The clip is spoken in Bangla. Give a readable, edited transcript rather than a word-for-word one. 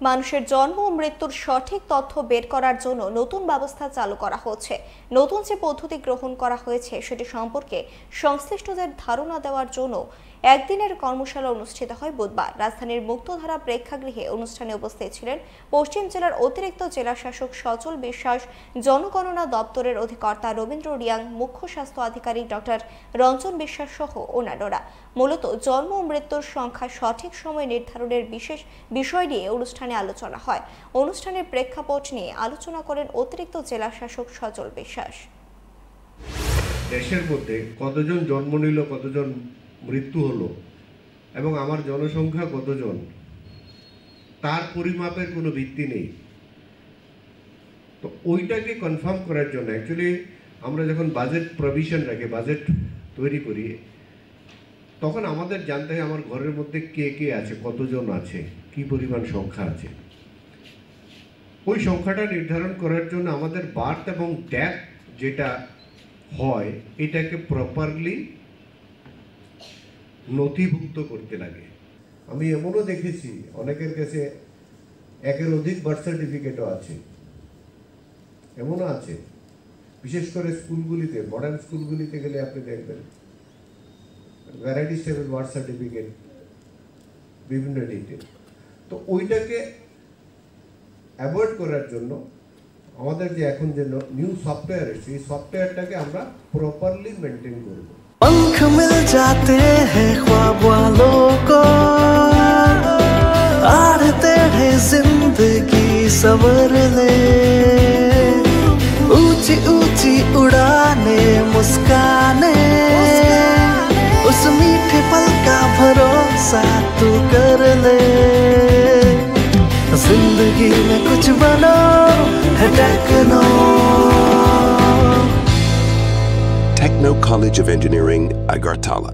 মানুষের জন্ম ও মৃত্যুর সঠিক তথ্য বের করার জন্য নতুন ব্যবস্থা চালু করা হচ্ছে। নতুন যে পদ্ধতি গ্রহণ করা হয়েছে সেটি সম্পর্কে সংশ্লিষ্টদের ধারণা দেওয়ার জন্য একদিনের কর্মশালা অনুষ্ঠিত হয় বুধবার রাজধানীর মুক্তধারা প্রেক্ষাগৃহে। অনুষ্ঠানে উপস্থিত ছিলেন পশ্চিম জেলার অতিরিক্ত জেলা শাসক সচল বিশ্বাস, জনগণনা দপ্তরের অধিকর্তা রবীন্দ্র রিয়াং, মুখ্য স্বাস্থ্য আধিকারিক ডক্টর রঞ্জন বিশ্বাস সহ অন্যান্যরা। মূলত জন্ম ও মৃত্যুর সংখ্যা সঠিক সময় নির্ধারণের বিশেষ বিষয় নিয়ে অনুষ্ঠানে আলোচনা হয়। অনুষ্ঠানের প্রেক্ষাপট নিয়ে আলোচনা করেন অতিরিক্ত জেলা শাসক সচল বিশ্বাস। দেশের মধ্যে কতজন জন্ম নিল, কতজন মৃত্যু হলো এবং আমার জনসংখ্যা কতজন, তার পরিমাপের কোনো ভিত্তি নেই। তো ওইটাকে কনফার্ম করার জন্য অ্যাকচুয়ালি আমরা যখন বাজেট প্রভিশন রাখি, বাজেট তৈরি করি, তখন আমাদের জানতে হয় আমার ঘরের মধ্যে কে কে আছে, কতজন আছে, কি পরিমাণ সংখ্যা আছে। ওই সংখ্যাটা নির্ধারণ করার জন্য আমাদের বার্থ এবং ডেথ যেটা হয় এটাকে প্রপারলি নথিভুক্ত করতে লাগে। আমি এমনও দেখেছি অনেকের কাছে একের অধিক বার্থ সার্টিফিকেটও আছে, এমনও আছে। বিশেষ করে স্কুলগুলিতে, মডার্ন স্কুলগুলিতে গেলে আপনি দেখবেন ভ্যারাইটিস টাইপের বার্থ সার্টিফিকেট, বিভিন্ন ডিটেল। তো ওইটাকে অ্যাভয়েড করার জন্য আমাদের যে এখন যে নিউ সফটওয়্যার এসেছে, এই সফটওয়্যারটাকে আমরা প্রপারলি মেনটেন করব। पंख मिल जाते हैं ख्वाब वालों को, आड़ते हैं जिंदगी सवर ले, ऊंची ऊंची उड़ाने मुस्काने, उस मीठे पल का भरोसा तू कर ले। जिंदगी में कुछ बनो है techno. Techno College of Engineering, Agartala.